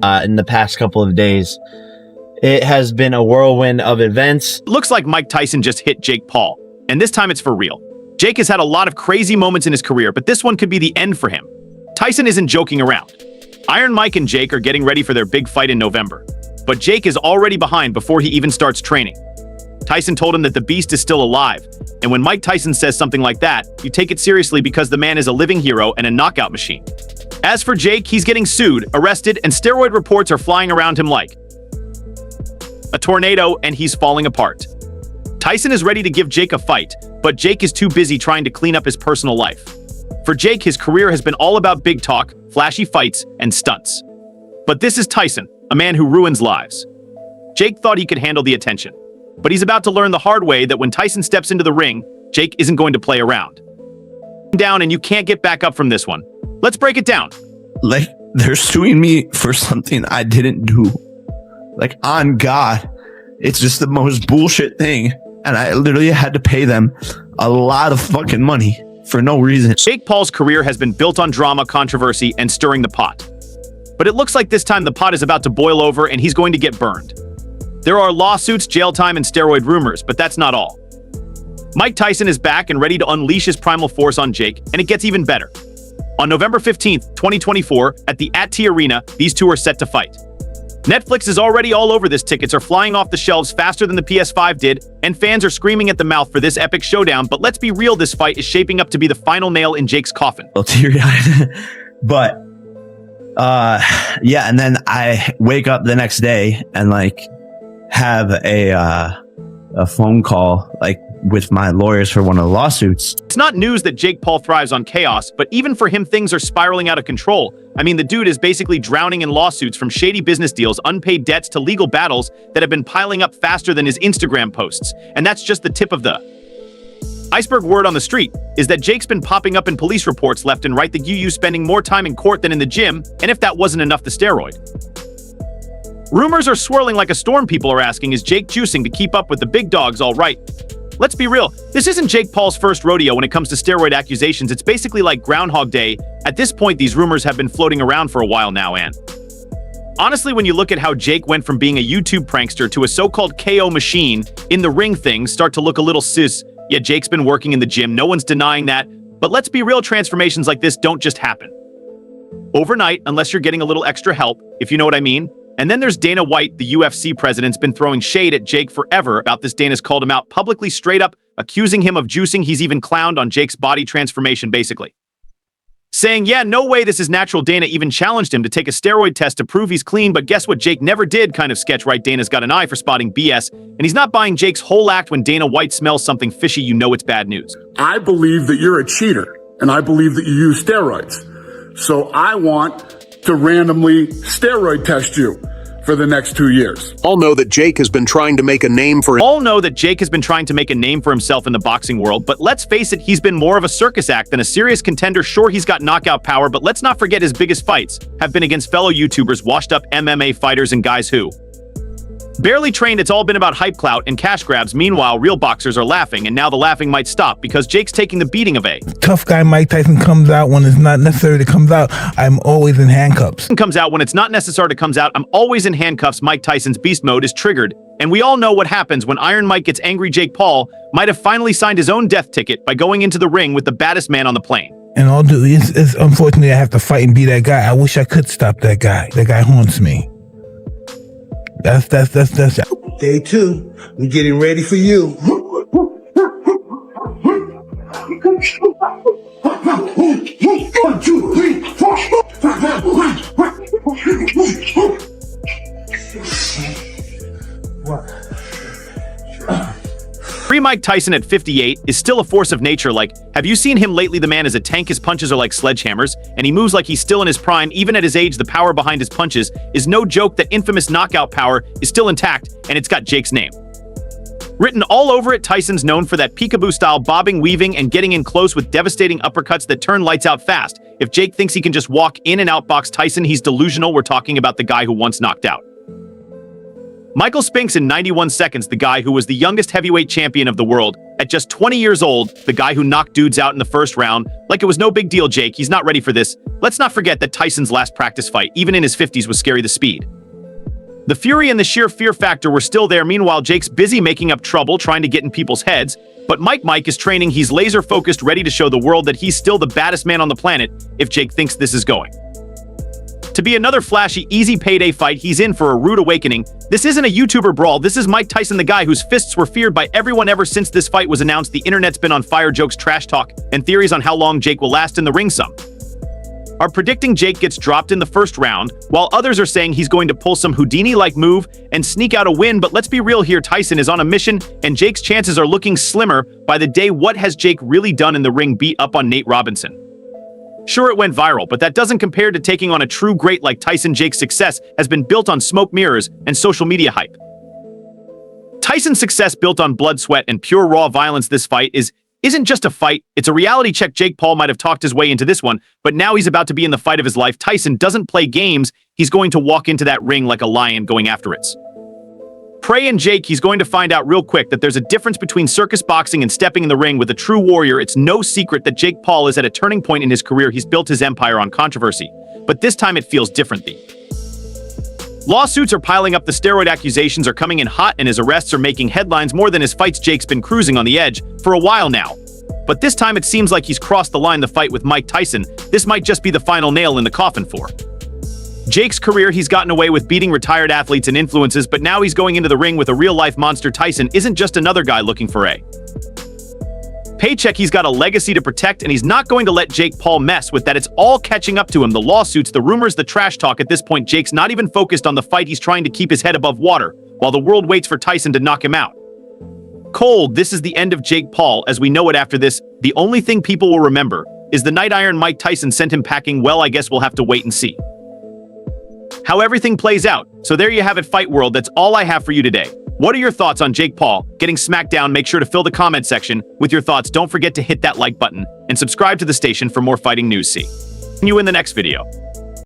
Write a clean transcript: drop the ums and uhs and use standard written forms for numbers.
in the past couple of days. It has been a whirlwind of events. Looks like Mike Tyson just hit Jake Paul, and this time it's for real. Jake has had a lot of crazy moments in his career, but this one could be the end for him. Tyson isn't joking around. Iron Mike and Jake are getting ready for their big fight in November, but Jake is already behind before he even starts training. Tyson told him that the beast is still alive, and when Mike Tyson says something like that, you take it seriously because the man is a living hero and a knockout machine. As for Jake, he's getting sued, arrested, and steroid reports are flying around him like a tornado, and he's falling apart. Tyson is ready to give Jake a fight, but Jake is too busy trying to clean up his personal life. For Jake, his career has been all about big talk, flashy fights, and stunts. But this is Tyson, a man who ruins lives. Jake thought he could handle the attention, but he's about to learn the hard way that when Tyson steps into the ring, Jake isn't going to play around. Down, and you can't get back up from this one. Let's break it down. Like, they're suing me for something I didn't do. Like, on God, it's just the most bullshit thing. And I literally had to pay them a lot of fucking money for no reason. Jake Paul's career has been built on drama, controversy, and stirring the pot. But it looks like this time the pot is about to boil over and he's going to get burned. There are lawsuits, jail time, and steroid rumors, but that's not all. Mike Tyson is back and ready to unleash his primal force on Jake, and it gets even better. On November 15th, 2024, at the @T Arena, these two are set to fight. Netflix is already all over this. Tickets are flying off the shelves faster than the PS5 did, and fans are screaming at the mouth for this epic showdown. But let's be real, this fight is shaping up to be the final nail in Jake's coffin. Well, teary-eyed. But, yeah, and then I wake up the next day and, like, have a phone call, like, with my lawyers for one of the lawsuits. It's not news that Jake Paul thrives on chaos, but even for him, things are spiraling out of control. I mean, the dude is basically drowning in lawsuits, from shady business deals, unpaid debts, to legal battles that have been piling up faster than his Instagram posts. And that's just the tip of the iceberg. Word on the street is that Jake's been popping up in police reports left and right, that you spending more time in court than in the gym, and if that wasn't enough, the steroid rumors are swirling like a storm. People are asking, is Jake juicing to keep up with the big dogs? All right, let's be real. This isn't Jake Paul's first rodeo when it comes to steroid accusations. It's basically like Groundhog Day. At this point, these rumors have been floating around for a while now, and honestly, when you look at how Jake went from being a YouTube prankster to a so-called KO machine in the ring, things start to look a little sus. Yeah, Jake's been working in the gym. No one's denying that. But let's be real, transformations like this don't just happen overnight unless you're getting a little extra help, if you know what I mean. And then there's Dana White, the UFC president's been throwing shade at Jake forever about this. Dana's called him out publicly, straight up, accusing him of juicing. He's even clowned on Jake's body transformation, basically saying, yeah, no way, this is natural. Dana even challenged him to take a steroid test to prove he's clean, but guess what? Jake never did. Kind of sketch, right? Dana's got an eye for spotting BS, and he's not buying Jake's whole act. When Dana White smells something fishy, you know it's bad news. I believe that you're a cheater, and I believe that you use steroids. So I want to randomly steroid test you for the next 2 years. All know that Jake has been trying to make a name for himself in the boxing world, but let's face it, he's been more of a circus act than a serious contender. Sure, he's got knockout power, but let's not forget his biggest fights have been against fellow YouTubers, washed up MMA fighters, and guys who barely trained. It's all been about hype, clout, and cash grabs. Meanwhile, real boxers are laughing, and now the laughing might stop because Jake's taking the beating of a tough guy. Mike Tyson comes out when it's not necessary to come out. I'm always in handcuffs. Comes out when it's not necessary to come out. I'm always in handcuffs. Mike Tyson's beast mode is triggered, and we all know what happens when Iron Mike gets angry. Jake Paul might have finally signed his own death ticket by going into the ring with the baddest man on the plane. And all due, it's unfortunately I have to fight and be that guy. I wish I could stop that guy. That guy haunts me. That's Day 2, we're getting ready for you. 1, 2, 3, 4. Free Mike Tyson at 58 is still a force of nature. Like, have you seen him lately? The man is a tank. His punches are like sledgehammers, and he moves like he's still in his prime. Even at his age, the power behind his punches is no joke. That infamous knockout power is still intact, and it's got Jake's name written all over it. Tyson's known for that peekaboo style, bobbing, weaving, and getting in close with devastating uppercuts that turn lights out fast. If Jake thinks he can just walk in and outbox Tyson, he's delusional. We're talking about the guy who once knocked out Michael Spinks in 91 seconds, the guy who was the youngest heavyweight champion of the world. At just 20 years old, the guy who knocked dudes out in the first round. Like it was no big deal, Jake. He's not ready for this. Let's not forget that Tyson's last practice fight, even in his 50s, was scary. The speed, the fury, and the sheer fear factor were still there. Meanwhile, Jake's busy making up trouble, trying to get in people's heads. But Mike is training. He's laser focused, ready to show the world that he's still the baddest man on the planet if Jake thinks this is going to be another flashy, easy payday fight. He's in for a rude awakening. This isn't a YouTuber brawl. This is Mike Tyson, the guy whose fists were feared by everyone ever since this fight was announced. The internet's been on fire. Jokes, trash talk, and theories on how long Jake will last in the ring. Some are predicting Jake gets dropped in the first round, while others are saying he's going to pull some Houdini-like move and sneak out a win. But let's be real here. Tyson is on a mission, and Jake's chances are looking slimmer by the day. What has Jake really done in the ring? Beat up on Nate Robinson. Sure, it went viral, but that doesn't compare to taking on a true great like Tyson. Jake's success has been built on smoke mirrors and social media hype. Tyson's success built on blood, sweat, and pure raw violence. This fight isn't just a fight, it's a reality check. Jake Paul might have talked his way into this one, but now he's about to be in the fight of his life. Tyson doesn't play games. He's going to walk into that ring like a lion, going after its prey. And Jake, he's going to find out real quick that there's a difference between circus boxing and stepping in the ring with a true warrior. It's no secret that Jake Paul is at a turning point in his career. He's built his empire on controversy, but this time it feels different. The lawsuits are piling up. The steroid accusations are coming in hot, and his arrests are making headlines more than his fights. Jake's been cruising on the edge for a while now, but this time it seems like he's crossed the line. The fight with Mike Tyson, this might just be the final nail in the coffin for Jake's career. He's gotten away with beating retired athletes and influences, but now he's going into the ring with a real-life monster. Tyson isn't just another guy looking for a paycheck. He's got a legacy to protect, and he's not going to let Jake Paul mess with that. It's all catching up to him. The lawsuits, the rumors, the trash talk. At this point, Jake's not even focused on the fight. He's trying to keep his head above water while the world waits for Tyson to knock him out cold. This is the end of Jake Paul as we know it. After this, the only thing people will remember is the night Iron Mike Tyson sent him packing. Well, I guess we'll have to wait and see how everything plays out. So there you have it, Fight World. That's all I have for you today. What are your thoughts on Jake Paul getting smacked down? Make sure to fill the comment section with your thoughts. Don't forget to hit that like button and subscribe to the station for more fighting news. See you in the next video.